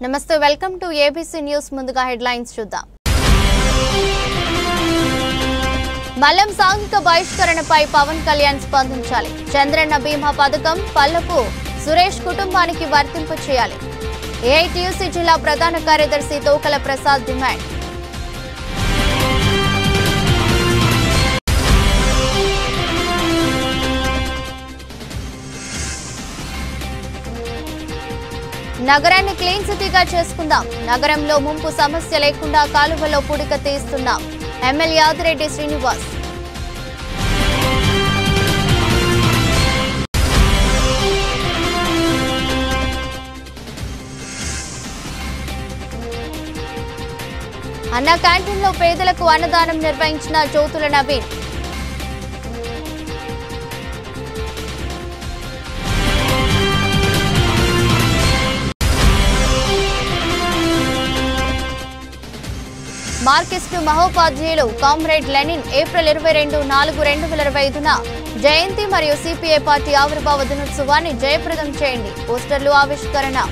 నమస్తే welcome to ABC news ముందుగా headlines చూద్దాం మల్లం సాంఘిక బహిష్కరణపై పవన్ కళ్యాణ్ స్పందించాలి చంద్రన్న బీమా పథకం పల్లపు సురేష్ కుటుంబానికి వర్తింపు చేయాలి ఏఐటీయూసీ జిల్లా ప్రధాన కార్యదర్శి తోకల ప్రసాద్ డిమాండ్ నగరాన్ని క్లీన్ సిటీగా చేసుకుందాం నగరంలో ముంపు సమస్య లేకుండా కాలువలో పూడిక తీస్తున్నాం ఎమ్మెల్యే ఆదిరెడ్డి శ్రీనివాస్ అన్న క్యాంటీన్లో పేదలకు అన్నదానం నిర్వహించిన జ్యోతుల నవీన్ మార్కిస్టు మహోపాధ్యాయులు కామ్రేడ్ లెనిన్ ఏప్రిల్ 22, 4, 2025న జయంతి మరియు సిపిఐ పార్టీ ఆవిర్భావ దినోత్సవాన్ని జయప్రదం చేయండి పోస్టర్లు ఆవిష్కరణ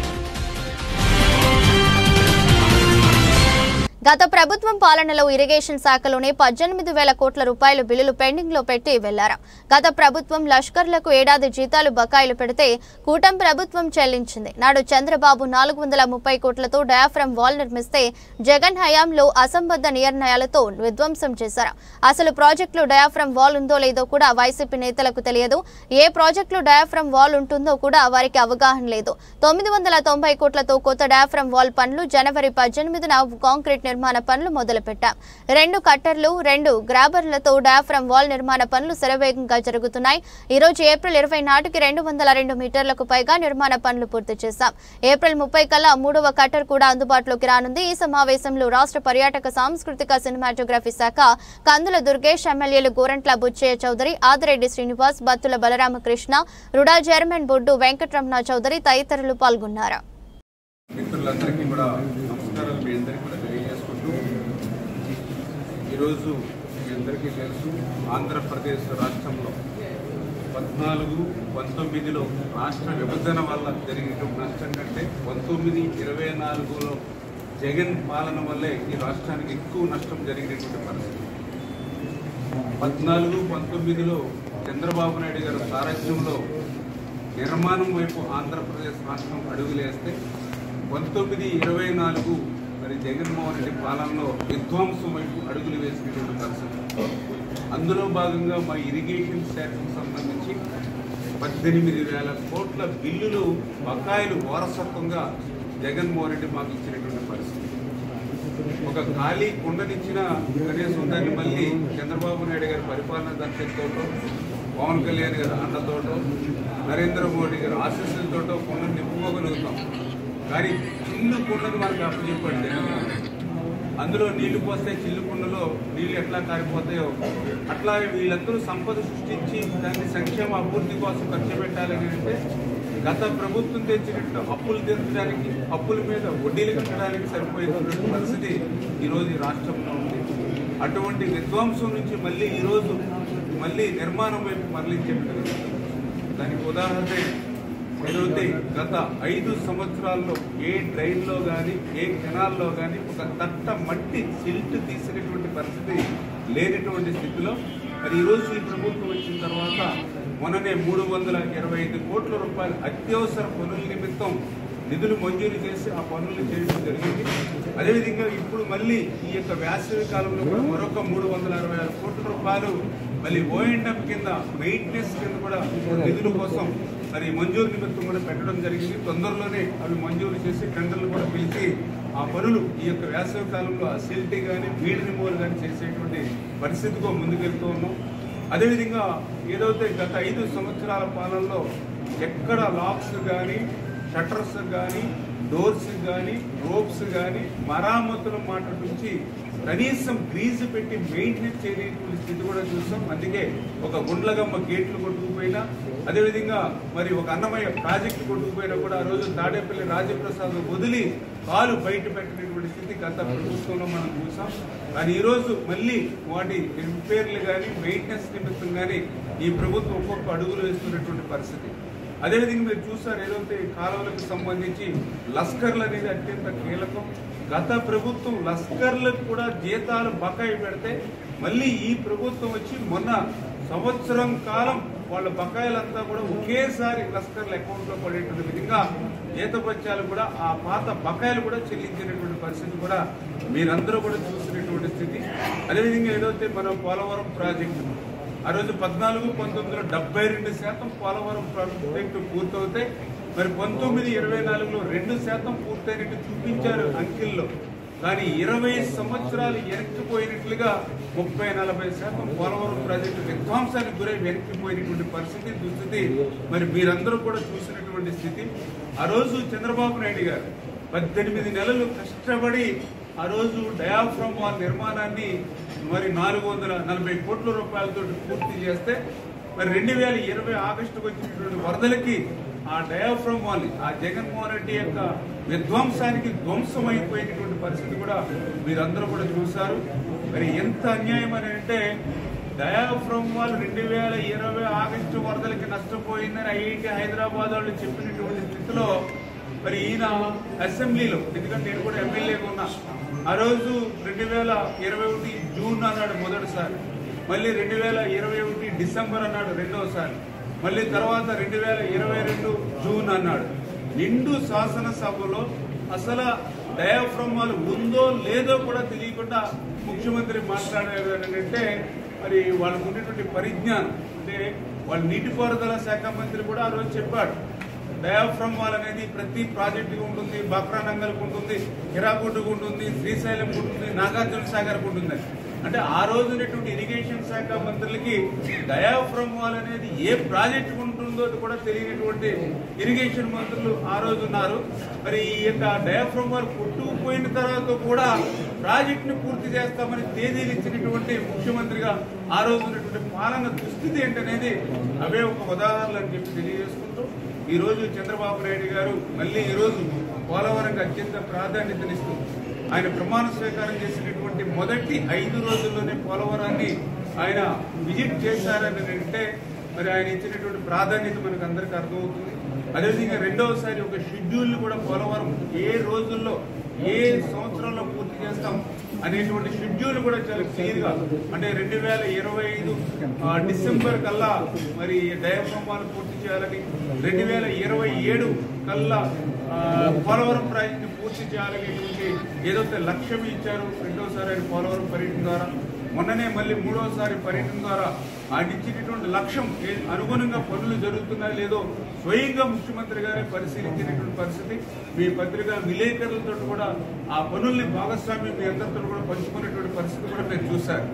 గత ప్రభుత్వం పాలనలో ఇరిగేషన్ శాఖలోనే 18,000 కోట్ల రూపాయల బిల్లులు పెండింగ్ లో పెట్టి వెళ్లారు గత ప్రభుత్వం లష్కర్లకు ఏడాది జీతాలు బకాయిలు పెడితే కూటమి ప్రభుత్వం చెల్లించింది నాడు చంద్రబాబు 430 కోట్లతో డయాఫ్రమ్ వాల్ నిర్మిస్తే జగన్ హయాంలో అసంబద్ధ నిర్ణయాలతో విధ్వంసం చేశారు అసలు ప్రాజెక్టులో డయాఫ్రమ్ వాల్ ఉందో లేదో కూడా వైసీపీ నేతలకు తెలియదు ఏ ప్రాజెక్టులో డయాఫ్రమ్ వాల్ ఉంటుందో కూడా వారికి అవగాహన లేదు 990 కోట్లతో కొత్త డయాఫ్రమ్ వాల్ పనులు జనవరి 18న కాంక్రీట్ నిర్మాణ పనులు మొదలుపెట్టాం 2 కట్టర్లు 2 గ్రాబర్లతో డయాఫ్రమ్ వాల్ నిర్మాణ పనులు శరవేగంగా జరుగుతున్నాయి ఈ రోజు ఏప్రిల్ 20 నాటికి 202 మీటర్లకు పైగా నిర్మాణ పనులు పూర్తి చేశాం ఏప్రిల్ 30 కల్లా 3వ కట్టర్ కూడా అందుబాటులోకి రానుంది ఈ సమావేశంలో రాష్ట్ర పర్యాటక సాంస్కృతిక సినిమాటోగ్రఫీ శాఖ కందుల దుర్గేష్ ఎమ్మెల్యేలు గోరంట్ల బుచ్చయ్య చౌదరి ఆదిరెడ్డి శ్రీనివాస్ బత్తుల బలరామకృష్ణ రుడా చైర్మన్ బొడ్డు వెంకటరమణ చౌదరి తదితరులు పాల్గొన్నారు మిత్రులందరికీ కూడా నమస్కారాలు మీ అందరికీ కూడా తెలియజేసుకుంటూ ఈరోజు మీ అందరికీ తెలుసు ఆంధ్రప్రదేశ్ రాష్ట్రంలో 14-19లో రాష్ట్ర విభజన వల్ల జరిగినటువంటి నష్టం కంటే 19-24లో జగన్ పాలన వల్లే ఈ రాష్ట్రానికి ఎక్కువ నష్టం జరిగినటువంటి పరిస్థితి 14-19లో చంద్రబాబు నాయుడు గారి సారథ్యంలో నిర్మాణం వైపు ఆంధ్రప్రదేశ్ రాష్ట్రం అడుగులేస్తే 19-24 మరి జగన్మోహన్ రెడ్డి పాలనలో విధ్వంసం వైపు అడుగులు వేసినటువంటి పరిస్థితి అందులో భాగంగా మా ఇరిగేషన్ శాఖకు సంబంధించి 18,000 కోట్ల బిల్లులు బకాయిలు వారసత్వంగా జగన్మోహన్ రెడ్డి మాకు ఇచ్చినటువంటి పరిస్థితి ఒక ఖాళీ కుండనిచ్చిన కనీసం దాన్ని మళ్ళీ చంద్రబాబు నాయుడు గారి పరిపాలన దర్శకతోటో పవన్ కళ్యాణ్ గారి అండతోటో నరేంద్ర మోడీ గారి ఆశీస్సులతోటో కుండను నింపుకోగలుగుతాం కానీ చిల్లు కుండను మనకు అప్పచెప్పండి అందులో నీళ్లు పోస్తే చిల్లు కుండలో నీళ్లు ఎట్లా కారిపోతాయో అట్లా వీళ్ళందరూ సంపద సృష్టించి దాన్ని సంక్షేమ అభివృద్ధి కోసం ఖర్చు పెట్టాలని అంటే గత ప్రభుత్వం తెచ్చినట్టు అప్పులు తీర్చడానికి అప్పుల మీద వడ్డీలు కట్టడానికి సరిపోయేటువంటి పరిస్థితి ఈరోజు ఈ రాష్ట్రంలో ఉంది అటువంటి విధ్వంసం నుంచి మళ్ళీ ఈరోజు మళ్ళీ నిర్మాణం వైపు మరలించేటువంటి దానికి ఉదాహరణ ఏదైతే గత 5 సంవత్సరాల్లో ఏ డ్రైన్లో కానీ ఏ కెనాల్లో కానీ ఒక తట్ట మట్టి సిల్ట్ తీసినటువంటి పరిస్థితి లేనటువంటి స్థితిలో మరి ఈరోజు ఈ ప్రభుత్వం వచ్చిన తర్వాత మొన్ననే 325 కోట్ల రూపాయల అత్యవసర పనుల నిమిత్తం నిధులు మంజూరు చేసి ఆ పనులు చేయడం జరిగింది అదేవిధంగా ఇప్పుడు మళ్ళీ ఈ యొక్క వేసవి కాలంలో కూడా మరొక 366 కోట్ల రూపాయలు మళ్ళీ ఓఎండ్ఎం కింద మెయింటెనెన్స్ కింద కూడా నిధుల కోసం మరి మంజూరు నిమిత్తం కూడా పెట్టడం జరిగింది తొందరలోనే అవి మంజూరు చేసి టెండర్లు కూడా పిలిచి ఆ పనులు ఈ యొక్క వేసవి కాలంలో అసిలిటీ కానీ వీడ్ రిమూవల్ కానీ చేసేటువంటి పరిస్థితిగా ముందుకెళ్తూ ఉన్నాం అదేవిధంగా ఏదైతే గత 5 సంవత్సరాల పాలనలో ఎక్కడ లాక్స్ కానీ షట్టర్స్ కానీ డోర్స్ కానీ రోప్స్ కానీ మరామతుల మాట నుంచి కనీసం గ్రీజు పెట్టి మెయింటెనెన్స్ చేయలేటువంటి స్థితి కూడా చూసాం అందుకే ఒక గుండ్లగమ్మ గేట్లు కొట్టుకుపోయినా అదేవిధంగా మరి ఒక అన్నమయ్య ప్రాజెక్టు కొట్టుకుపోయినా కూడా ఆ రోజు తాడేపల్లి రాజప్రసాద్ వదిలి కాలు బయట పెట్టినటువంటి స్థితి గత ప్రభుత్వంలో మనం చూసాం కానీ ఈరోజు మళ్ళీ వాటి రిపేర్లు కానీ మెయింటెనెన్స్ నిమిత్తం కానీ ఈ ప్రభుత్వం ఒక్కొక్క అడుగులు వేస్తున్నటువంటి పరిస్థితి అదేవిధంగా మీరు చూసారు ఏదైతే కాలువలకు సంబంధించి లస్కర్లు అనేది అత్యంత కీలకం. గత ప్రభుత్వం లస్కర్లకు కూడా జీతాలు బకాయి పెడితే మళ్ళీ ఈ ప్రభుత్వం వచ్చి మొన్న సంవత్సరం కాలం వాళ్ళ బకాయిలంతా కూడా ఒకేసారి లస్కర్ల అకౌంట్లో పడేటువంటి విధంగా జీతభత్యాలు కూడా ఆ పాత బకాయిలు కూడా చెల్లించినటువంటి పరిస్థితి కూడా మీరందరూ కూడా చూసినటువంటి స్థితి. అదేవిధంగా ఏదైతే మన పోలవరం ప్రాజెక్టు ఆ రోజు 14-19లో 72% పోలవరం ప్రాజెక్టు పూర్తవుతాయి. మరి 19-24లో 2% పూర్తయినట్టు చూపించారు అంకెల్లో. కానీ 20 సంవత్సరాలు వెనక్కిపోయినట్లుగా 30-40% పోలవరం ప్రాజెక్టు విధ్వంసానికి గురై వెనక్కిపోయినటువంటి పరిస్థితి దుస్థితి మరి మీరందరూ కూడా చూసినటువంటి స్థితి. ఆ రోజు చంద్రబాబు నాయుడు గారు 18 నెలలు కష్టపడి ఆ రోజు డయాఫ్రమ్ వాల్ నిర్మాణాన్ని మరి 440 కోట్ల రూపాయలతో పూర్తి చేస్తే మరి 2020 ఆగస్టుకు వచ్చినటువంటి వరదలకి ఆ డయాఫ్రమ్ వాల్ ఆ జగన్మోహన్ రెడ్డి యొక్క విధ్వంసానికి ధ్వంసం అయిపోయినటువంటి పరిస్థితి కూడా మీరందరూ కూడా చూశారు. మరి ఎంత అన్యాయం అని అంటే డయాఫ్రమ్ వాల్ 2020 ఆగస్టు వరదలకి నష్టపోయిందని ఐఐటి హైదరాబాద్ వాళ్ళు చెప్పినటువంటి స్థితిలో మరి ఈయన అసెంబ్లీలో, ఎందుకంటే నేను కూడా ఎమ్మెల్యేగా ఉన్నా, ఆ రోజు 2021 జూన్ అన్నాడు మొదటిసారి, మళ్ళీ 2021 డిసెంబర్ అన్నాడు రెండోసారి, మళ్ళీ తర్వాత 2022 జూన్ అన్నాడు. నిండు శాసనసభలో అసలు డయాఫ్రమ్ వాల్ ఉందో లేదో కూడా తెలియకుండా ముఖ్యమంత్రి మాట్లాడారు అంటే మరి వాళ్ళకు ఉన్నటువంటి పరిజ్ఞానం. అంటే వాళ్ళ నీటిపారుదల శాఖ మంత్రి కూడా ఆ రోజు చెప్పాడు, డయాఫ్రమ్ వాల్ అనేది ప్రతి ప్రాజెక్టుకు ఉంటుంది, బక్రానంగల్కు ఉంటుంది, హిరాకుడ్కు ఉంటుంది, శ్రీశైలంకు ఉంటుంది, నాగార్జున సాగర్కు ఉంటుంది. అంటే ఆ రోజు ఉన్నటువంటి ఇరిగేషన్ శాఖ మంత్రులకి డయాఫ్రమ్ వాల్ అనేది ఏ ప్రాజెక్టుకు ఉంటుందో కూడా తెలియనటువంటి ఇరిగేషన్ మంత్రులు ఆ రోజు ఉన్నారు. మరి ఈ యొక్క డయాఫ్రమ్ వాల్ కొట్టుకుపోయిన తర్వాత కూడా ప్రాజెక్టును పూర్తి చేస్తామని తేదీలు ఇచ్చినటువంటి ముఖ్యమంత్రిగా ఆ రోజు ఉన్నటువంటి పాలన దుస్థితి ఏంటనేది అవే ఒక ఉదాహరణలు అని చెప్పి తెలియజేసుకుంటూ ఈ రోజు చంద్రబాబు నాయుడు గారు మళ్ళీ ఈ రోజు పోలవరంకి అత్యంత ప్రాధాన్యతనిస్తూ ఆయన ప్రమాణ స్వీకారం చేసినటువంటి మొదటి 5 రోజుల్లోనే పోలవరాన్ని ఆయన విజిట్ చేశారని అంటే మరి ఆయన ఇచ్చినటువంటి ప్రాధాన్యత మనకు అందరికీ అర్థమవుతుంది. అదేవిధంగా రెండవసారి ఒక షెడ్యూల్ కూడా పోలవరం ఏ రోజుల్లో ఏ సంవత్సరంలో పూర్తి చేస్తాం అనేటువంటి షెడ్యూల్ కూడా చాలా క్లియర్ గా, అంటే 2025 డిసెంబర్ కల్లా మరి డయాఫ్రమ్ వాల్ పూర్తి చేయాలని, 2027 కల్లా పోలవరం ప్రాజెక్టు పూర్తి చేయాలనేటువంటి ఏదైతే లక్ష్యం ఇచ్చారో రెండోసారి ఆయన పోలవరం పర్యటన ద్వారా, మొన్ననే మళ్ళీ మూడోసారి పర్యటన ద్వారా ఆయన ఇచ్చినటువంటి లక్ష్యం అనుగుణంగా పనులు జరుగుతున్నాయో లేదో స్వయంగా ముఖ్యమంత్రి గారే పరిశీలించినటువంటి పరిస్థితి. మీ పత్రికా విలేకరులతో కూడా ఆ పనుల్ని భాగస్వామ్యం మీ అందరితో కూడా పంచుకునేటువంటి పరిస్థితి కూడా మీరు చూశారు.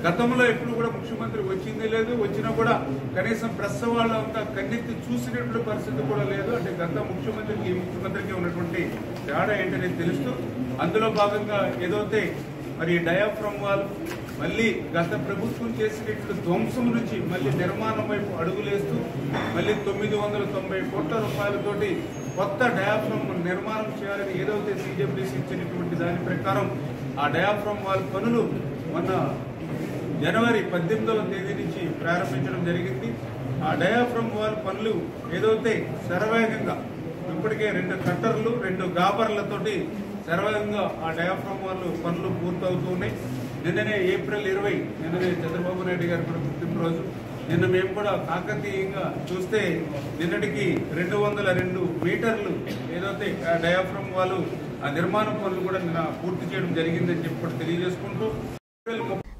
గతంలో ఎప్పుడు కూడా ముఖ్యమంత్రి వచ్చింది లేదు, వచ్చినా కూడా కనీసం ప్రెస్ వాళ్ళు అంతా కన్నెత్తి చూసినటువంటి పరిస్థితి కూడా లేదు. అంటే గత ముఖ్యమంత్రికి ఈ ముఖ్యమంత్రికి ఉన్నటువంటి తేడా ఏంటనేది తెలుస్తూ అందులో భాగంగా ఏదైతే మరి డయాఫ్రమ్ వాల్ మళ్ళీ గత ప్రభుత్వం చేసినటువంటి ధ్వంసం నుంచి మళ్ళీ నిర్మాణం వైపు అడుగులేస్తూ మళ్ళీ 990 కోట్ల రూపాయలతోటి కొత్త డయాఫ్రమ్ నిర్మాణం చేయాలని ఏదైతే సిడబ్ల్యూసీ ఇచ్చినటువంటి దాని ప్రకారం ఆ డయాఫ్రమ్ వాల్ పనులు మొన్న జనవరి 18వ తేదీ నుంచి ప్రారంభించడం జరిగింది. ఆ డయాఫ్రమ్ వాల్ పనులు ఏదైతే శరవేగంగా ఇప్పటికే 2 కట్టర్లు 2 గాబర్లతోటి శరవేగంగా ఆ డయాఫ్రమ్ వాల్ పనులు పూర్తవుతున్నాయి. నిన్ననే ఏప్రిల్ 20 నిన్ననే చంద్రబాబు నాయుడు గారు కూడా పుట్టినరోజు. నిన్న మేము కూడా కాకతీయంగా చూస్తే నిన్నటికి 202 మీటర్లు ఏదైతే డయాఫ్రమ్ వాల్ ఆ నిర్మాణ పనులు కూడా నిన్న పూర్తి చేయడం జరిగిందని చెప్పి తెలియజేసుకుంటూ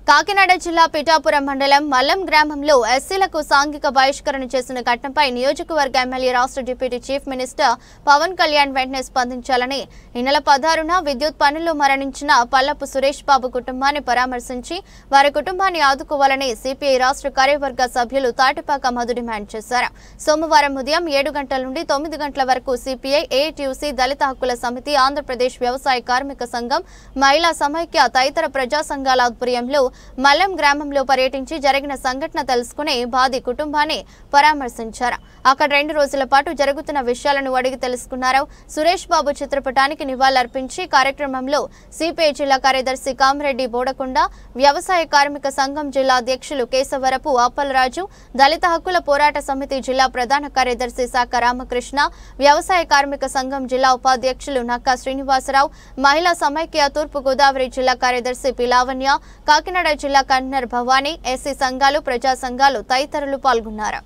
కాకినాడ జిల్లా పిఠాపురం మండలం మల్లం గ్రామంలో ఎస్సీలకు సాంఘిక బహిష్కరణ చేసిన ఘటనపై నియోజకవర్గ ఎమ్మెల్యే రాష్ట్ర deputy chief minister Pawan Kalyan వెంటనే స్పందించాలని ఈ నెల 16న విద్యుత్ పనుల్లో మరణించిన పల్లపు సురేష్ బాబు కుటుంబాన్ని పరామర్శించి వారి కుటుంబాన్ని ఆదుకోవాలని సిపిఐ రాష్ట్ర కార్యవర్గ సభ్యులు తాటిపాక మధు డిమాండ్ చేశారు. సోమవారం ఉదయం 7 గంటల నుండి 9 గంటల వరకు సిపిఐ, ఏఐటీయూసీ, దళిత హక్కుల సమితి, ఆంధ్రప్రదేశ్ వ్యవసాయ కార్మిక సంఘం, మహిళా సమైక్య తదితర ప్రజా సంఘాల ఆధ్వర్యంలో మల్లం గ్రామంలో పర్యటించి జరిగిన సంఘటన తెలుసుకుని బాధి కుటుంబాన్ని పరామర్శించారు. అక్కడ 2 రోజుల పాటు జరుగుతున్న విషయాలను అడిగి తెలుసుకున్నారు. సురేష్ బాబు చిత్రపటానికి నివాళులర్పించి కార్యక్రమంలో సిపిఐ జిల్లా కార్యదర్శి కామిరెడ్డి బోడకొండ, వ్యవసాయ కార్మిక సంఘం జిల్లా అధ్యక్షులు కేశవరపు అప్పలరాజు, దళిత హక్కుల పోరాట సమితి జిల్లా ప్రధాన కార్యదర్శి శాఖ రామకృష్ణ, వ్యవసాయ కార్మిక సంఘం జిల్లా ఉపాధ్యక్షులు నక్కా శ్రీనివాసరావు, మహిళా సమైక్య తూర్పు గోదావరి జిల్లా కార్యదర్శి పిలావణ్య, కాకినాడ జిల్లా కన్వీనర్ భవానీ, ఎస్సీ సంఘాలు, ప్రజా సంఘాలు తదితరులు పాల్గొన్నారు.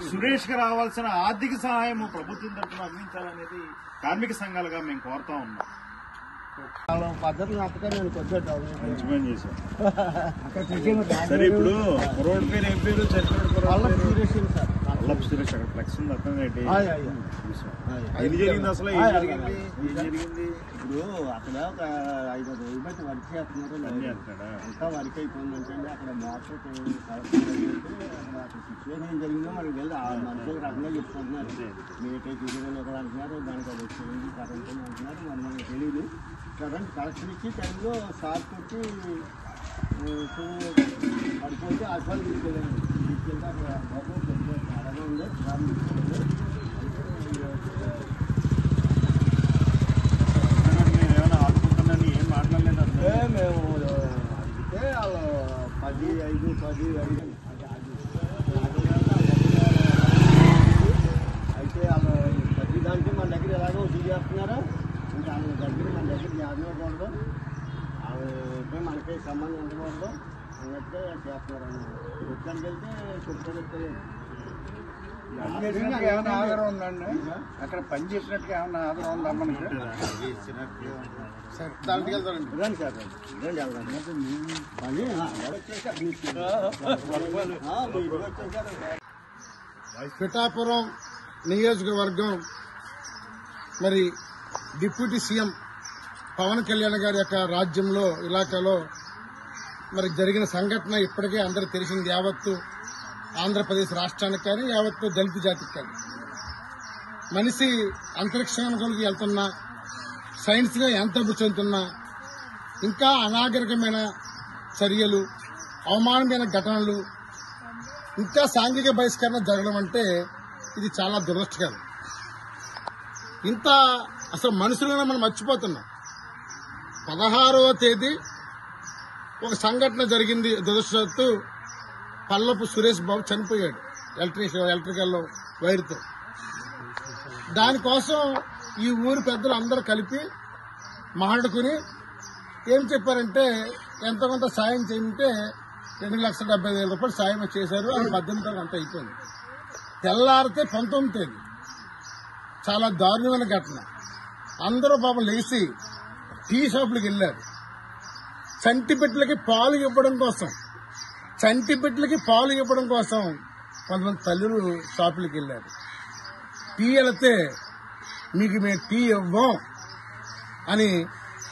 సురేష్ కి రావాల్సిన ఆర్థిక సహాయం ప్రభుత్వం తరఫున అందించాలనేది కార్మిక సంఘాలుగా మేము కోరుతా ఉన్నాం. మంచి పని చేశాం. సరే, ఇప్పుడు కుర్రోడ్ పేరు ఏం పేరు? అల్లపు సురేష్. అక్కడ ఫ్లెక్స్ ఉంది అర్థం ఏంటి? ఏం జరిగింది అసలు? ఏం జరిగింది? ఇప్పుడు అక్కడ ఒక 5 రోజులు బట్టి వర్క్ చేస్తున్నారు. అన్నీ అంటున్నాడా? అంతా వర్క్ అయిపోయిందంటే అక్కడ మోటార్ అక్కడ సిచ్యువేషన్ ఏం జరిగిందో మనకి వెళ్ళి ఆ మనుషులు రకంగా చెప్పుకుంటున్నారు. మీటే తీసుకుని ఎక్కడ అంటున్నారు, దానికి అది వచ్చింది కరెంట్ అంటున్నారు. మరి మనకు తెలియదు. కరెంట్ కలెక్షన్ ఇచ్చి టైంలో షార్ట్ కొట్టి పడిపోతే అసలు తీసుకెళ్ళండి. తీసుకెళ్తే అక్కడ అడగా ఉంది. మేము అడిగితే వాళ్ళు 10, 5 అయితే వాళ్ళు ప్రతి దానికి మన దగ్గర ఎలాగో చేస్తున్నారు. ఇంకా వాళ్ళ దగ్గర మన దగ్గర జాగ్రత్తకూడదు, వాళ్ళపై మనకి సంబంధం ఉండకూడదు అన్నట్టే చేస్తున్నారు. కొట్టుకానికి వెళ్తే కొట్టుకొని ఏమైనా ఆధారం ఉందండి? అక్కడ పని చేసినట్టుగా ఏమైనా ఆధారం ఉందా మనకి? దానికి వెళ్తారండి. రండి సార్, రండి పని పిఠాపురం నియోజకవర్గం మరి డిప్యూటీ సీఎం పవన్ కళ్యాణ్ గారి యొక్క రాజ్యంలో ఇలాకాలో మరి జరిగిన సంఘటన ఇప్పటికే అందరికీ తెలిసింది. యావత్తు ఆంధ్రప్రదేశ్ రాష్ట్రానికి కానీ యావత్తు దళిత జాతికి కానీ మనిషి అంతరిక్షానికి వెళ్తున్నా, సైన్స్గా ఎంత అభివృద్ధి చెందుతున్నా ఇంకా అనాగరికమైన చర్యలు, అవమానమైన ఘటనలు, ఇంకా సాంఘిక బహిష్కరణ జరగడం అంటే ఇది చాలా దురదృష్టకరం. ఇంత అసలు మనుషులను మనం మర్చిపోతున్నాం. 16వ తేదీ ఒక సంఘటన జరిగింది. దురదృష్టవత్తు పల్లపు సురేష్ బాబు చనిపోయాడు ఎలక్ట్రికల్ వైర్తో. దానికోసం ఈ ఊరు పెద్దలు అందరూ కలిపి మాట్లాడుకుని ఏం చెప్పారంటే ఎంతో కొంత సాయం చేయమంటే 2,70,000 రూపాయలు సాయం చేశారు. అది 18 తారీఖు అంతా అయిపోయింది. తెల్లారితే 19వ తేదీ చాలా దారుణమైన ఘటన. అందరూ పాపం లేచి టీ షాపులకు వెళ్లారు. చంటిబిడ్డలకి పాలు ఇవ్వడం కోసం కొంతమంది తల్లులు షాపులకు వెళ్లారు. టీ వెళితే మీకు మేము టీ ఇవ్వం అని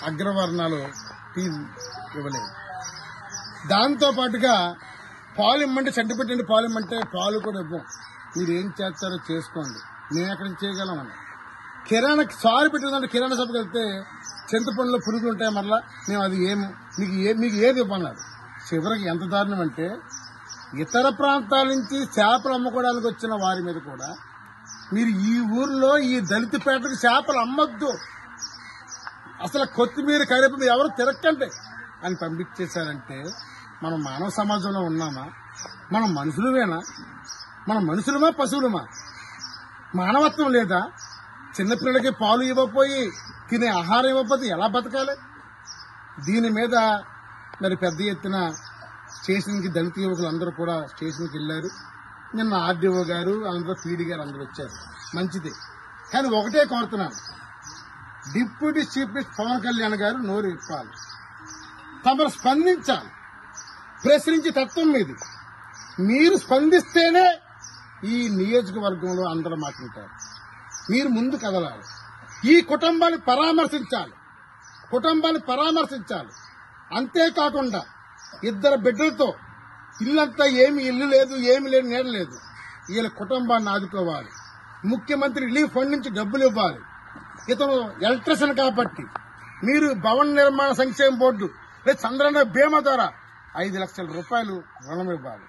అగ్రవర్ణాలు టీ ఇవ్వలేదు. దాంతో పాటుగా పాలు ఇమ్మంటే, చంటిబిడ్డండి పాలు ఇమ్మంటే పాలు కూడా ఇవ్వం, మీరు ఏం చేస్తారో చేసుకోండి, మేము ఎక్కడికి చేయగలమని. కిరాణా సారి పెట్టిందంటే కిరాణా షాప్కి వెళ్తే చింతపండులో పురుగులు ఉంటాయి, మరలా మేము అది మీకు ఏది ఇవ్వన్నారు. చివరికి ఎంత దారుణం అంటే ఇతర ప్రాంతాల నుంచి చేపలు అమ్ముకోవడానికి వచ్చిన వారి మీద కూడా మీరు ఈ ఊర్లో ఈ దళిత పేటకు చేపలు అమ్మొద్దు, అసలు కొత్తిమీర కరివేపు ఎవరు తిరక్కండి అని పంపించేశారంటే మనం మానవ సమాజంలో ఉన్నామా? మనం మనుషులమేనా? మనం మనుషులమా పశువులమా? మానవత్వం లేదా? చిన్నపిల్లలకి పాలు ఇవ్వకపోయి, తినే ఆహారం ఇవ్వకపోతే ఎలా బతకాలి? దీని మీద మరి పెద్ద ఎత్తున స్టేషన్కి దళిత యువకులు అందరూ కూడా స్టేషన్కి వెళ్లారు. నిన్న ఆర్డీఓ గారు అందరూ పీడీ గారు అందరూ వచ్చారు, మంచిది. కానీ ఒకటే కోరుతున్నాను, deputy chief minister Pawan Kalyan గారు నోరు ఇప్పాలి, తమరు స్పందించాలి. ప్రశ్నించే తత్వం మీది. మీరు స్పందిస్తేనే ఈ నియోజకవర్గంలో అందరూ మాట్లాడతారు. మీరు ముందు కదలాలి. ఈ కుటుంబాన్ని పరామర్శించాలి. అంతేకాకుండా 2 బిడ్డలతో ఇల్లంతా ఇల్లు లేదు, ఏమి లేదు, నీడ లేదు. వీళ్ళ కుటుంబాన్ని ఆదుకోవాలి. ముఖ్యమంత్రి రిలీఫ్ ఫండ్ నుంచి డబ్బులు ఇవ్వాలి. ఇతను ఎలక్ట్రిషియన్ కాబట్టి మీరు భవన నిర్మాణ సంక్షేమ బోర్డు లేదా చంద్రన్న బీమా ద్వారా 5 లక్షల రూపాయలు రుణం ఇవ్వాలి,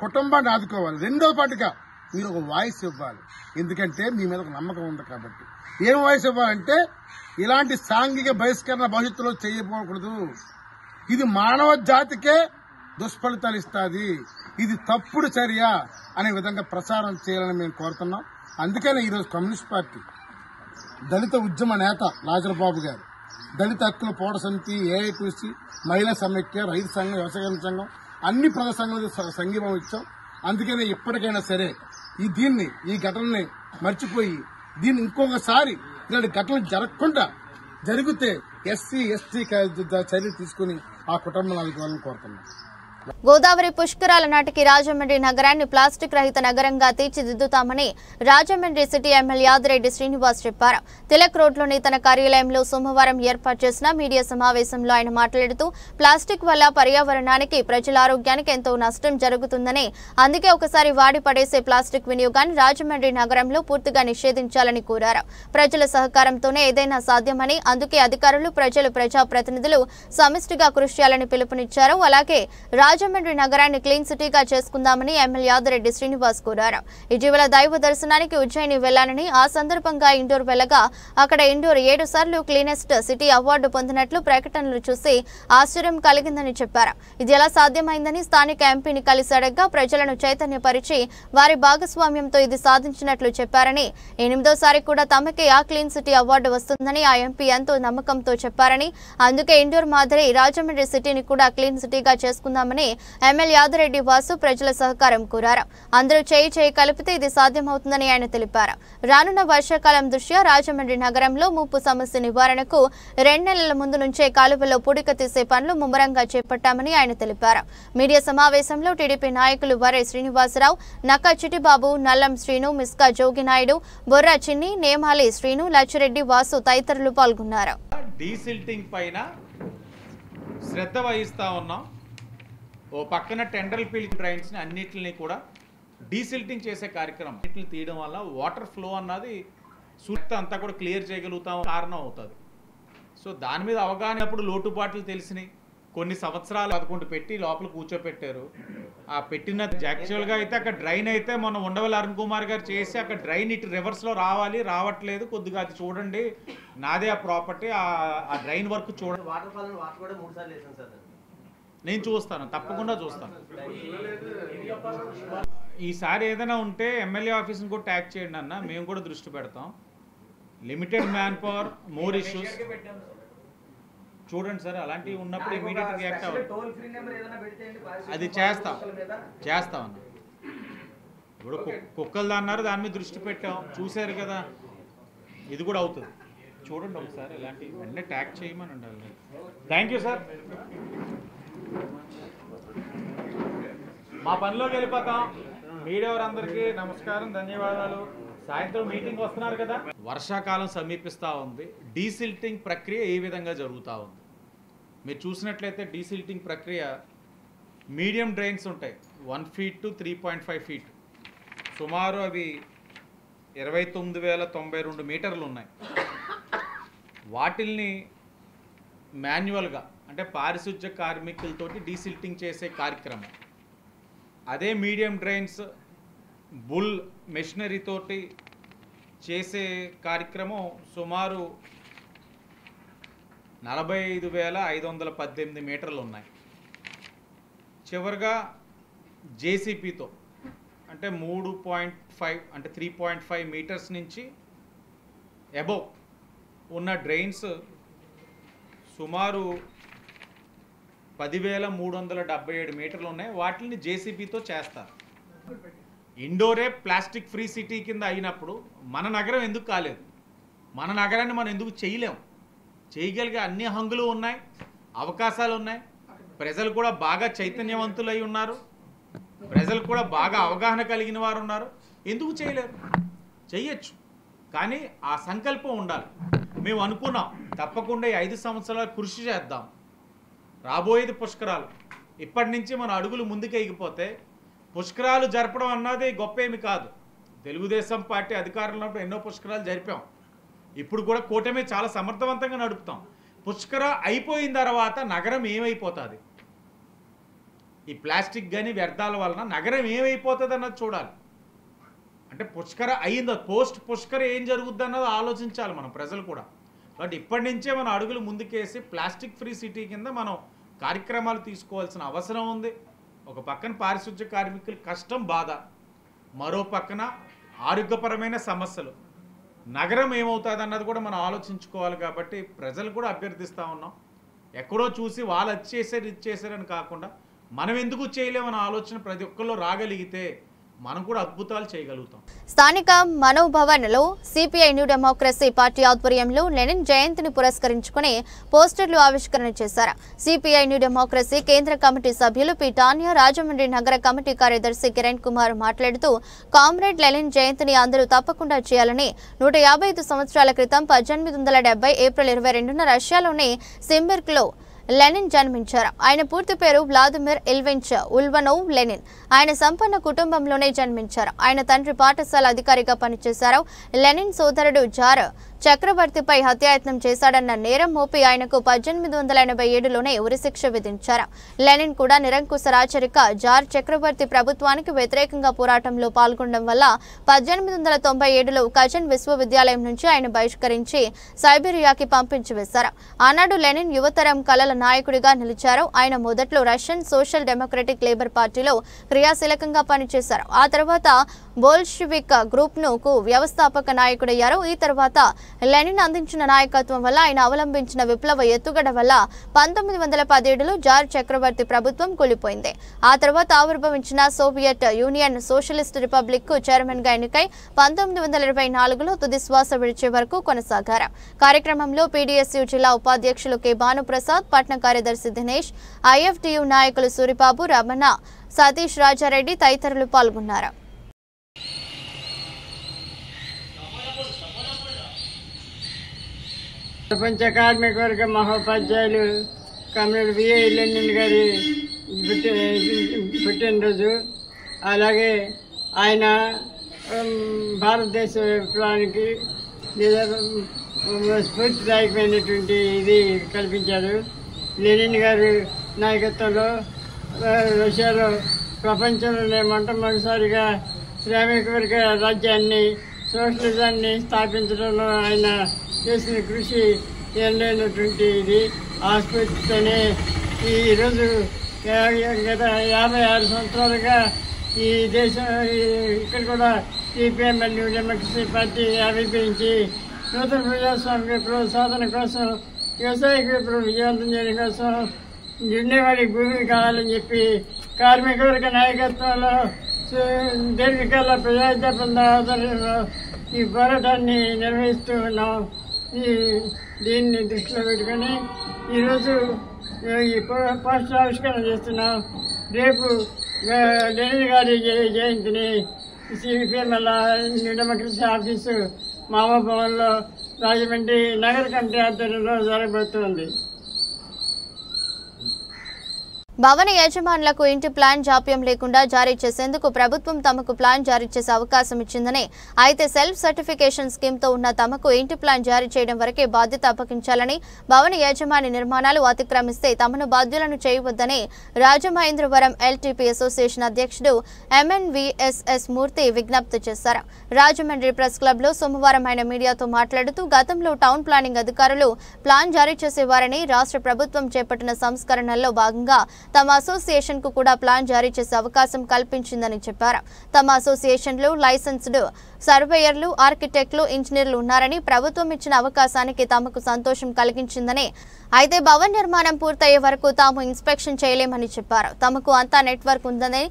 కుటుంబాన్ని ఆదుకోవాలి. రెండో పాటుగా మీరు ఒక వాయిస్ ఇవ్వాలి, ఎందుకంటే మీ మీద ఒక నమ్మకం ఉంది కాబట్టి. ఏం వాయిస్ ఇవ్వాలంటే ఇలాంటి సాంఘిక బహిష్కరణ భవిష్యత్తులో చేయకూడదు, ఇది మానవ జాతికే దుష్ఫలితాలు ఇస్తుంది, ఇది తప్పుడు చర్య అనే విధంగా ప్రచారం చేయాలని మేము కోరుతున్నాం. అందుకనే ఈరోజు కమ్యూనిస్ట్ పార్టీ దళిత ఉద్యమ నేత లాజరబాబు గారు, దళిత హక్కుల పోరాట సమితి, ఏఐటీసీ, మహిళా సమైక్య, రైతు సంఘం, వ్యవసాయ సంఘం అన్ని ప్రజా సంఘాలకు సంఘీభావం ఇచ్చాం. అందుకనే ఇప్పటికైనా సరే ఈ ఘటనని మర్చిపోయి దీన్ని ఇంకొకసారి ఇలాంటి ఘటనలు జరగకుండా జరిగితే ఎస్సీ ఎస్టీ చర్యలు తీసుకుని ఆ కుటుంబాలను ఆదుకోవాలని కోరుతున్నాం. గోదావరి పుష్కరాల నాటికి రాజమండ్రి నగరాన్ని ప్లాస్టిక్ రహిత నగరంగా తీర్చిదిద్దుతామని రాజమండ్రి సిటీ ఎమ్మెల్యే యాదిరెడ్డి శ్రీనివాస్ చెప్పారు. తిలక్ రోడ్లోని తన కార్యాలయంలో సోమవారం ఏర్పాటు చేసిన మీడియా సమావేశంలో ఆయన మాట్లాడుతూ ప్లాస్టిక్ వల్ల పర్యావరణానికి, ప్రజల ఆరోగ్యానికి ఎంతో నష్టం జరుగుతుందని, అందుకే ఒకసారి వాడి పడేసే ప్లాస్టిక్ వినియోగాన్ని రాజమండ్రి నగరంలో పూర్తిగా నిషేధించాలని కోరారు. ప్రజల సహకారంతోనే ఏదైనా సాధ్యమని, అందుకే అధికారులు, ప్రజలు, ప్రజాప్రతినిధులు సమిష్టిగా కృషి చేయాలని పిలుపునిచ్చారు. అలాగే రాజమండ్రి నగరాన్ని క్లీన్ సిటీగా చేసుకుందామని ఎమ్మెల్యే యాదిరెడ్డి శ్రీనివాస్ కోరారు. ఇటీవల దైవ దర్శనానికి ఉజ్జయిని వెళ్లాలని, ఆ సందర్భంగా ఇండోర్ వెళ్లగా అక్కడ ఇండోర్ 7 సార్లు క్లీనెస్ట్ సిటీ అవార్డు పొందినట్లు ప్రకటనలు చూసి ఆశ్చర్యం కలిగిందని చెప్పారు. ఇది ఎలా సాధ్యమైందని స్థానిక ఎంపీని కలిసి అడగ్గా ప్రజలను చైతన్యపరిచి వారి భాగస్వామ్యంతో ఇది సాధించినట్లు చెప్పారని, 8వ సారి కూడా తమకే ఆ క్లీన్ సిటీ అవార్డు వస్తుందని ఆ ఎంపీ ఎంతో నమ్మకంతో చెప్పారని, అందుకే ఇండోర్ మాదిరి రాజమండ్రి సిటీని కూడా క్లీన్ సిటీగా చేసుకుందామని ఎమ్మెల్యే యాదిరెడ్డి వాసు ప్రజల సహకారం కోరారు. అందరూ చేయి కలిపితే ఇది సాధ్యమవుతుందని ఆయన తెలిపారు. రానున్న వర్షాకాలం దృష్ట్యా రాజమండ్రి నగరంలో ముప్పు సమస్య నివారణకు 2 నెలల ముందు నుంచే కాలువలో పూడిక తీసే పనులు ముమ్మరంగా చేపట్టామని ఆయన తెలిపారు. మీడియా సమావేశంలో టీడీపీ నాయకులు వరై శ్రీనివాసరావు, నక్క చిటిబాబు, నల్లం శ్రీను, మిస్కా జోగినాయుడు, బొర్రా చిన్ని, నేమాలి శ్రీను, లచ్చిరెడ్డి, వాసు తదితరులు పాల్గొన్నారు. డీసిల్టింగ్ పైన శ్రద్ధ వహిస్తా ఉన్నాం. ఓ పక్కన టెండర్ ఫీల్డ్ డ్రైన్స్ని అన్నిటిని కూడా డీసిల్టింగ్ చేసే కార్యక్రమం, అన్నిటిని తీయడం వల్ల వాటర్ ఫ్లో అన్నది సుత్త అంతా కూడా క్లియర్ చేయగలుగుతాం కారణం అవుతుంది. సో దాని మీద అవగాహనప్పుడు లోటుపాట్లు తెలిసినాయి. కొన్ని సంవత్సరాలు 11 పెట్టి లోపల కూర్చోపెట్టారు. ఆ పెట్టిన యాక్చువల్గా అయితే అక్కడ డ్రైన్ అయితే మొన్న ఉండవల్లి అరుణ్ కుమార్ గారు చేసి అక్కడ డ్రైన్ ఇటు రివర్స్లో రావట్లేదు, కొద్దిగా అది చూడండి, నాదే ఆ ప్రాపర్టీ, ఆ డ్రైన్ వర్క్ చూడండి. నేను చూస్తాను, తప్పకుండా చూస్తాను. ఈసారి ఏదైనా ఉంటే ఎమ్మెల్యే ఆఫీస్ని కూడా ట్యాగ్ చేయండి అన్న, మేము కూడా దృష్టి పెడతాం. Limited man power, more issues చూడండి సార్, అలాంటివి ఉన్నప్పుడు ఇమీడియట్గా రియాక్ట్ అవ్వాలి. అది చేస్తాం అన్న. ఇప్పుడు కుక్కలు అన్నారు, దాని మీద దృష్టి పెట్టాం, చూశారు కదా, ఇది కూడా అవుతుంది. చూడండి ఒకసారి, ఇలాంటి వెంటనే ట్యాగ్ చేయమని ఉండాలి. Thank you sir. మా పనిలోకి వెళ్ళిపోతాం. మీడియా వారందరికీ నమస్కారం, ధన్యవాదాలు. సాయంత్రం మీటింగ్ వస్తున్నారు కదా. వర్షాకాలం సమీపిస్తూ ఉంది. డీసిల్టింగ్ ప్రక్రియ ఏ విధంగా జరుగుతూ ఉంది మీరు చూసినట్లయితే, డీసిల్టింగ్ ప్రక్రియ మీడియం డ్రైన్స్ ఉంటాయి, 1 feet to 3.5 feet, సుమారు అవి 29,092 మీటర్లు ఉన్నాయి. వాటిల్ని మాన్యువల్గా అంటే పారిశుధ్య కార్మికులతోటి డీసిల్టింగ్ చేసే కార్యక్రమం. అదే మీడియం డ్రైన్స్ బుల్ మెషినరీ తోటి చేసే కార్యక్రమం సుమారు 45,518 మీటర్లు ఉన్నాయి. చివరిగా జేసీపీతో అంటే 3.5 అంటే 3.5 మీటర్స్ నుంచి అబోవ్ ఉన్న డ్రైన్స్ సుమారు 10,377 మీటర్లు ఉన్నాయి. వాటిని జేసీబీతో చేస్తారు. ఇండోరే ప్లాస్టిక్ ఫ్రీ సిటీ కింద అయినప్పుడు మన నగరం ఎందుకు కాలేదు? మన నగరాన్ని మనం ఎందుకు చేయలేం? చేయగలిగే అన్ని హంగులు ఉన్నాయి, అవకాశాలు ఉన్నాయి. ప్రజలు కూడా బాగా చైతన్యవంతులై ఉన్నారు, ప్రజలు కూడా బాగా అవగాహన కలిగిన వారు ఉన్నారు. ఎందుకు చేయలేరు? చెయ్యొచ్చు, కానీ ఆ సంకల్పం ఉండాలి. మేము అనుకున్నాం తప్పకుండా 5 సంవత్సరాలు కృషి చేద్దాం. రాబోయేది పుష్కరాలు. ఇప్పటి నుంచి మన అడుగులు ముందుకు ఎగిపోతే పుష్కరాలు జరపడం అన్నది గొప్ప ఏమి కాదు. తెలుగుదేశం పార్టీ అధికారంలో ఎన్నో పుష్కరాలు జరిపాం. ఇప్పుడు కూడా కూటమి చాలా సమర్థవంతంగా నడుపుతాం. పుష్కర అయిపోయిన తర్వాత నగరం ఏమైపోతుంది, ఈ ప్లాస్టిక్ కానీ వ్యర్థాల వలన నగరం ఏమైపోతుంది అన్నది చూడాలి. అంటే పుష్కర అయిందో పోస్ట్ పుష్కర ఏం జరుగుద్ది అన్నది ఆలోచించాలి మనం ప్రజలు కూడా. కాబట్టి ఇప్పటి నుంచే మనం అడుగులు ముందుకేసి ప్లాస్టిక్ ఫ్రీ సిటీ కింద మనం కార్యక్రమాలు తీసుకోవాల్సిన అవసరం ఉంది. ఒక పక్కన పారిశుద్ధ్య కార్మికుల కష్టం బాధ, మరో పక్కన ఆరోగ్యపరమైన సమస్యలు, నగరం ఏమవుతుంది అన్నది కూడా మనం ఆలోచించుకోవాలి. కాబట్టి ప్రజలు కూడా అభ్యర్థిస్తూ ఉన్నాం, ఎక్కడో చూసి వాళ్ళు అది చేశారు ఇది చేశారని కాకుండా మనం ఎందుకు చేయలేమన్న ఆలోచన ప్రతి ఒక్కరిలో రాగలిగితే మనం కూడా అద్భుతాలు చేయగలుగుతాం. స్థానిక మనో భవన్లో సిపిఐ న్యూ డెమోక్రసీ పార్టీ ఆధ్వర్యంలో లెనిన్ జయంతిని పురస్కరించుకుని పోస్టర్లు ఆవిష్కరణ చేశారు. సిపిఐ న్యూ డెమోక్రసీ కేంద్ర కమిటీ సభ్యులు పి టాన్యా, రాజమండ్రి నగర కమిటీ కార్యదర్శి కిరణ్ కుమార్ మాట్లాడుతూ కామ్రేడ్ లెనిన్ జయంతిని అందరూ తప్పకుండా చేయాలని 155 సంవత్సరాల క్రితం 1870 ఏప్రిల్ 22న రష్యాలోని సింబిర్గ్లో లెనిన్ జన్మించారు. ఆయన పూర్తి పేరు వ్లాదిమిర్ ఇల్వించ్ ఉల్వనోవ్ లెనిన్. ఆయన సంపన్న కుటుంబంలోనే జన్మించారు. ఆయన తండ్రి పాఠశాల అధికారిగా పనిచేశారు. లెనిన్ సోదరుడు జార్ చక్రవర్తిపై హత్యాయత్నం చేశాడన్న నేరం మోపి ఆయనకు 1887లోనే ఉరిశిక్ష విధించారు. లెనిన్ కూడా నిరంకుశ రాచరిక జార్ చక్రవర్తి ప్రభుత్వానికి వ్యతిరేకంగా పోరాటంలో పాల్గొనడం వల్ల 1897లో కజన్ విశ్వవిద్యాలయం నుంచి ఆయన బహిష్కరించి సైబీరియాకి పంపించి వేశారు. ఆనాడు లెనిన్ యువతరం కళల నాయకుడిగా నిలిచారు. ఆయన మొదట్లో రష్యన్ సోషల్ డెమోక్రటిక్ లేబర్ పార్టీలో క్రియాశీలకంగా పనిచేశారు. ఆ తర్వాత బోల్షివిక్ గ్రూప్ ను వ్యవస్థాపక నాయకుడయ్యారు. ఈ తర్వాత లెనిన్ అందించిన నాయకత్వం వల్ల ఆయన అవలంబించిన విప్లవ ఎత్తుగడ వల్ల 1917లో జార్ చక్రవర్తి ప్రభుత్వం కూలిపోయింది. ఆ తర్వాత ఆవిర్భవించిన సోవియట్ యూనియన్ సోషలిస్ట్ రిపబ్లిక్ కు చైర్మన్ గా ఎన్నికై 1924లో తుది శ్వాస విడిచే వరకు కొనసాగారు. కార్యక్రమంలో పీడీఎస్యూ జిల్లా ఉపాధ్యక్షులు కె భానుప్రసాద్, పట్న కార్యదర్శి దినేష్, ఐఎఫ్టియు నాయకులు సూరిబాబు, రమణ, సతీష్ రాజారెడ్డి తదితరులు పాల్గొన్నారు. ప్రపంచ కార్మిక వర్గ మహోపాధ్యాయులు కామ్రేడ్ విఏ లెనిన్ గారి పుట్టినరోజు. అలాగే ఆయన భారతదేశ విప్లవానికి స్ఫూర్తిదాయకమైనటువంటి ఇది కల్పించారు. లెనిన్ గారి నాయకత్వంలో రష్యాలో ప్రపంచంలోనే మొట్టమొదటిసారిగా శ్రామిక వర్గ రాజ్యాన్ని సోషలిజాన్ని స్థాపించడంలో ఆయన చేసిన కృషి ఎన్నైనటువంటి ఇది. ఆ స్ఫూర్తితోనే ఈరోజు గత 56 సంవత్సరాలుగా ఈ దేశం ఇక్కడ కూడా సిపిఎం న్యూ డెమోక్రసీ పార్టీ ఆవిర్భవించి నూతన ప్రజాస్వామ్య విప్లవ సాధన కోసం, వ్యవసాయ విప్లవం విజయవంతం చేయడం కోసం దున్నేవాడికి భూమి కావాలని చెప్పి కార్మిక వర్గ నాయకత్వంలో దీర్ఘకాల ప్రజాధ్యాపన ఆధ్వర్యంలో ఈ పోరాటాన్ని నిర్వహిస్తూ ఉన్నాం. దీన్ని దృష్టిలో పెట్టుకొని ఈరోజు ఈ పోస్టర్ ఆవిష్కరణ చేస్తున్నాం. రేపు లెనిన్ గారి జయంతిని CPM new democracy office Mao భవన్లో రాజమండ్రి నగర కమిటీ ఆధ్వర్యంలో జరగబోతోంది. భవన యజమానులకు ఇంటి ప్లాన్ జాప్యం లేకుండా జారీ చేసేందుకు ప్రభుత్వం తమకు ప్లాన్ జారీ చేసే అవకాశం ఇచ్చిందని, అయితే సెల్ఫ్ సర్టిఫికేషన్ స్కీమ్ తో ఉన్న తమకు ఇంటి ప్లాన్ జారీ చేయడం వరకే బాధ్యత అప్పగించాలని, భవన యజమాని నిర్మాణాలు అతిక్రమిస్తే తమను బాధ్యులను చేయవద్దని రాజమహేంద్రవరం ఎల్టీపీ అసోసియేషన్ అధ్యక్షుడు ఎంఎన్వీఎస్ఎస్ మూర్తి విజ్ఞప్తి చేశారు. రాజమండ్రి ప్రెస్ క్లబ్ లో సోమవారం ఆయన మీడియాతో మాట్లాడుతూ గతంలో టౌన్ ప్లానింగ్ అధికారులు ప్లాన్ జారీ చేసేవారని, రాష్ట్ర ప్రభుత్వం చేపట్టిన సంస్కరణల్లో భాగంగా తమ అసోసియేషన్ కు కూడా ప్లాన్ జారీ చేసే అవకాశం కల్పించిందని చెప్పారు. తమ అసోసియేషన్ లో లైసెన్స్డ్ సర్వేయర్లు, ఆర్కిటెక్టులు, ఇంజనీర్లు ఉన్నారని, ప్రభుత్వం ఇచ్చిన అవకాశానికి తమకు సంతోషం కలిగించిందని, అయితే భవన నిర్మాణం పూర్తయ్యే వరకు తాము ఇన్స్పెక్షన్ చేయలేమని చెప్పారు. తమకు అంతా నెట్వర్క్ ఉందని,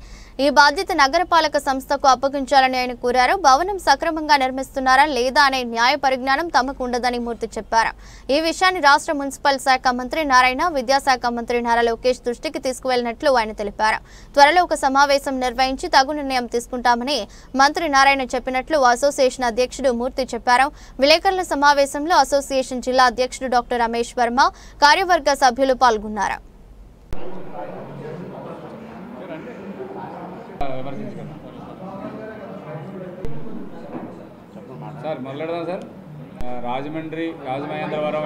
ఈ బాధ్యత నగరపాలక సంస్థకు అప్పగించాలని ఆయన కోరారు. భవనం సక్రమంగా నిర్మిస్తున్నారా లేదా అనే న్యాయ పరిజ్ఞానం తమకు ఉండదని మూర్తి చెప్పారు. ఈ విషయాన్ని రాష్ట్ర మున్సిపల్ శాఖ మంత్రి నారాయణ, విద్యాశాఖ మంత్రి నారా లోకేష్ దృష్టికి తీసుకువెళ్లినట్లు ఆయన తెలిపారు. త్వరలో ఒక సమావేశం నిర్వహించి తగు నిర్ణయం తీసుకుంటామని మంత్రి నారాయణ చెప్పినట్లు అసోసియేషన్ అధ్యక్షుడు మూర్తి చెప్పారు. విలేకరుల సమావేశంలో అసోసియేషన్ జిల్లా అధ్యక్షుడు డాక్టర్ రమేష్ వర్మ, కార్యవర్గ సభ్యులు పాల్గొన్నారు. సార్ మొదలెడదాం సార్. రాజమహేంద్రవరం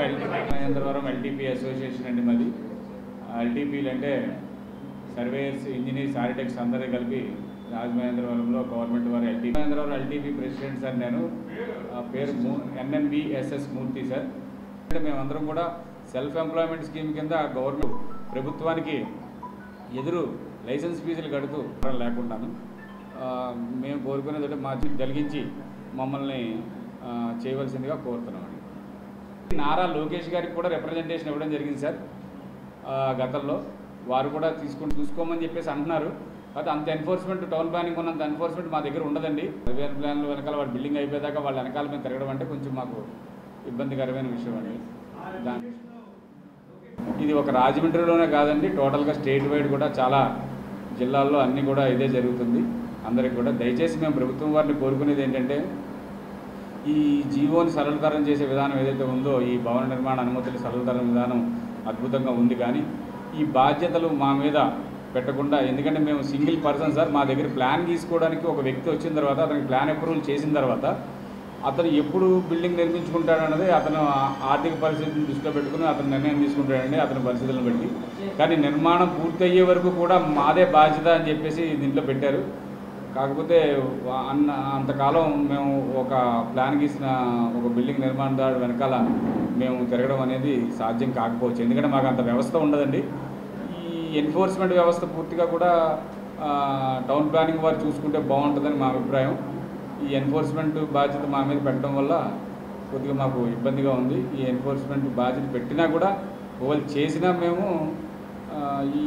ఎల్టీపీ అసోసియేషన్ అండి మాది. ఎల్టీపీలు అంటే సర్వేయర్స్, ఇంజనీర్స్, ఆర్కిటెక్ట్స్ అందరూ కలిపి రాజమహేంద్రవరంలో గవర్నమెంట్ వారు మహేంద్రవరం ఎల్టీపీ ప్రెసిడెంట్ సార్. నేను పేరు NNBSS మూర్తి సార్. అంటే మేమందరం కూడా సెల్ఫ్ ఎంప్లాయ్మెంట్ స్కీమ్ కింద గవర్నమెంట్ ప్రభుత్వానికి ఎదురు లైసెన్స్ ఫీజులు కడుతూ లేకుండాను మేము కోరుకునేది మా కలిగించి మమ్మల్ని చేయవలసిందిగా కోరుతున్నామండి. నారా లోకేష్ గారికి కూడా రిప్రజెంటేషన్ ఇవ్వడం జరిగింది సార్. గతంలో వారు కూడా చూసుకోమని చెప్పేసి అంటున్నారు. అయితే అంత ఎన్ఫోర్స్మెంట్, టౌన్ ప్లానింగ్ ఉన్నంత ఎన్ఫోర్స్మెంట్ మా దగ్గర ఉండదండి. రివేర్ ప్లాన్లు వెనకాల వాడు బిల్డింగ్ అయిపోయేదాకా వాళ్ళ వెనకాల మేము తిరగడం అంటే కొంచెం మాకు ఇబ్బందికరమైన విషయం అండి. ఇది ఒక రాజమండ్రిలోనే కాదండి, టోటల్గా స్టేట్ వైడ్ కూడా చాలా జిల్లాల్లో అన్నీ కూడా ఇదే జరుగుతుంది. అందరికి కూడా దయచేసి మేము ప్రభుత్వం వారిని కోరుకునేది ఏంటంటే ఈ జీవోని సరళతరం చేసే విధానం ఏదైతే ఉందో, ఈ భవన నిర్మాణ అనుమతుల సరళతరం విధానం అద్భుతంగా ఉంది. కానీ ఈ బాధ్యతలు మా మీద పెట్టకుండా, ఎందుకంటే మేము సింగిల్ పర్సన్ సార్. మా దగ్గర ప్లాన్ తీసుకోవడానికి ఒక వ్యక్తి వచ్చిన తర్వాత, అతనికి ప్లాన్ అప్రూవల్ చేసిన తర్వాత అతను ఎప్పుడు బిల్డింగ్ నిర్మించుకుంటాడన్నది అతను ఆర్థిక పరిస్థితిని దృష్టిలో పెట్టుకుని అతను నిర్ణయం తీసుకుంటాడండి, అతని పరిస్థితులను బట్టి. కానీ నిర్మాణం పూర్తయ్యే వరకు కూడా మాదే బాధ్యత అని చెప్పేసి దీంట్లో పెట్టారు. కాకపోతే అంతకాలం మేము ఒక ప్లాన్ గీసిన ఒక బిల్డింగ్ నిర్మాణదారు వెనకాల మేము తిరగడం అనేది సాధ్యం కాకపోవచ్చు. ఎందుకంటే మాకు అంత వ్యవస్థ ఉండదండి. ఈ ఎన్ఫోర్స్మెంట్ వ్యవస్థ పూర్తిగా కూడా టౌన్ ప్లానింగ్ వారు చూసుకుంటే బాగుంటుందని మా అభిప్రాయం. ఈ ఎన్ఫోర్స్మెంట్ బాధ్యత మా మీద పెట్టడం వల్ల కొద్దిగా మాకు ఇబ్బందిగా ఉంది. ఈ ఎన్ఫోర్స్మెంట్ బాధ్యత పెట్టినా కూడా వాళ్ళు చేసినా మేము ఈ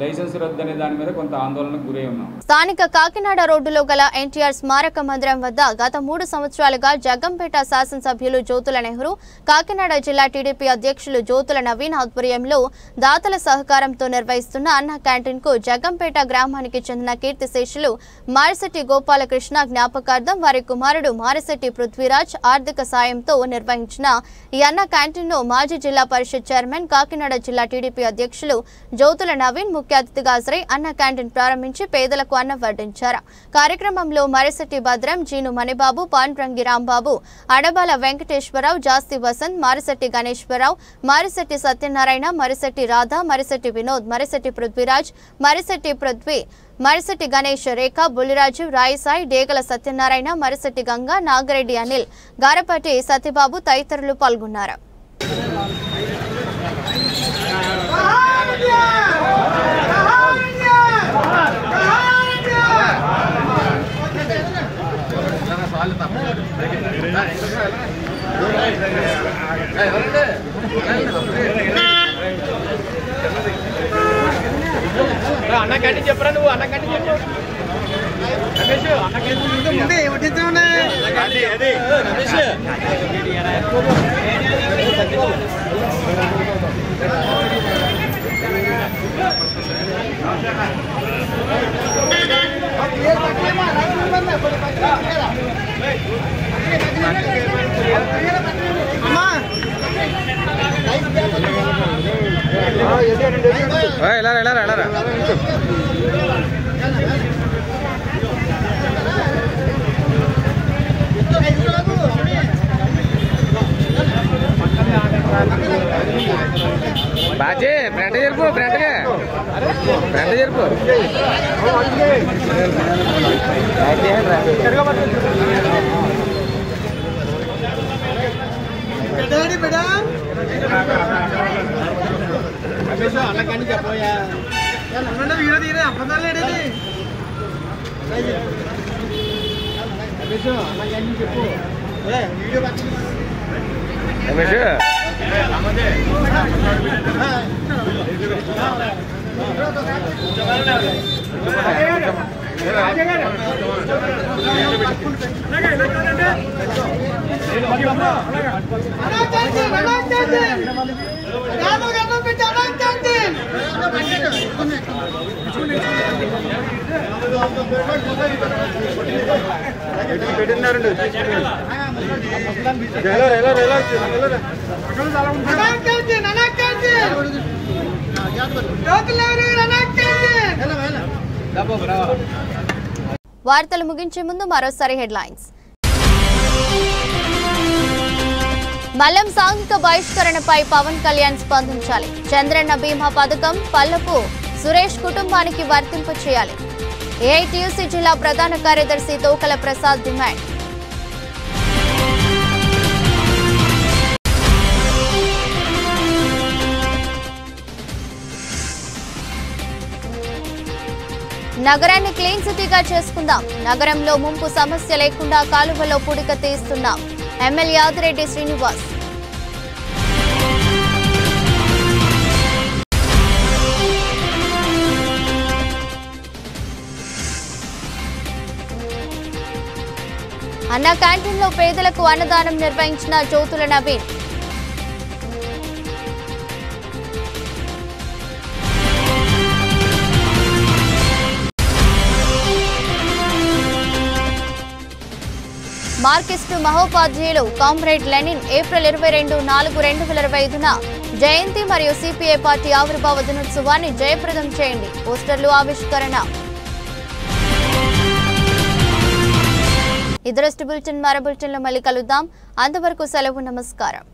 లైసెన్స్ రద్దు అనే దాని మీద కొంత ఆందోళనకు గురై ఉన్నాం. స్థానిక కాకినాడ రోడ్డులో గల ఎన్టీఆర్ స్మారక మందిరం వద్ద గత 3 సంవత్సరాలుగా జగ్గంపేట శాసనసభ్యులు జ్యోతుల నెహ్రూ, కాకినాడ జిల్లా టీడీపీ అధ్యక్షులు జ్యోతుల నవీన్ ఆధ్వర్యంలో దాతల సహకారంతో నిర్వహిస్తున్న అన్న క్యాంటీన్ కు జగ్గంపేట గ్రామానికి చెందిన కీర్తిశేషులు మారిశెట్టి గోపాలకృష్ణ జ్ఞాపకార్థం వారి కుమారుడు మారిశెట్టి పృథ్వీరాజ్ ఆర్థిక సాయంతో నిర్వహించిన ఈ అన్న క్యాంటీన్ ను మాజీ జిల్లా పరిషత్ చైర్మన్, కాకినాడ జిల్లా టీడీపీ అధ్యక్షులు జ్యోతుల నవీన్ ముఖ్య అతిథిగా హాజరై అన్న క్యాంటీన్ ప్రారంభించి పేదలకు అన్నం వడ్డించారు. కార్యక్రమంలో మరిశెట్టి భద్రం, జీను మణిబాబు, పాండ్రంగి రాంబాబు, అడబాల వెంకటేశ్వరరావు, జాస్తి వసంత్, మారిశెట్టి గణేశ్వరరావు, మారిశెట్టి సత్యనారాయణ, మరిశెట్టి రాధ, మరిశెట్టి వినోద్, మరిశెట్టి పృథ్వీరాజ్, మరిశెట్టి పృథ్వీ, మరిశెట్టి గణేష్, రేఖ, బుల్లిరాజు, రాయసాయి, డేగల సత్యనారాయణ, మరిశెట్టి గంగా, నాగిరెడ్డి అనిల్, గారపటి సత్యబాబు తదితరులు పాల్గొన్నారు. అన్న కంటి చెప్పరా నువ్వు? అన్న కంటి చెప్పు రమేష్. అన్న బాజీ ఫ్రంట్ జరుపు, ఫ్రంట్ జరుపు. అన్న కానీ చెప్పోయా వీడియో తీరే అప్పదాలేడేది అన్న కానీ చెప్పు వీడియో వార్తలు ముగించే ముందు మరోసారి హెడ్లైన్స్. మల్లం సాంఘిక బహిష్కరణపై పవన్ కళ్యాణ్ స్పందించాలి. చంద్రన్న బీమా పథకం పల్లపు సురేష్ కుటుంబానికి వర్తింపు చేయాలి. ఏఐటీయూసీ జిల్లా ప్రధాన కార్యదర్శి తోకల ప్రసాద్ డిమాండ్. నగరాన్ని క్లీన్ సిటీగా చేసుకుందాం. నగరంలో ముంపు సమస్య లేకుండా కాలువలో పూడిక తీస్తున్నాం. ఎమ్మెల్యే ఆదిరెడ్డి శ్రీనివాస్. అన్న క్యాంటీన్లో పేదలకు అన్నదానం నిర్వహించిన జ్యోతుల నవీన్. మార్కిస్టు మహోపాధ్యాయులు కామ్రేడ్ లెనిన్ ఏప్రిల్ 22/4/2025న జయంతి మరియు సిపిఐ పార్టీ ఆవిర్భావ దినోత్సవాన్ని జయప్రదం చేయండి. పోస్టర్లు ఆవిష్కరణ. ఇదరస్ట్ బులెటిన్ మరో బులెటిన్లో మళ్ళీ కలుద్దాం. అంతవరకు సెలవు. నమస్కారం.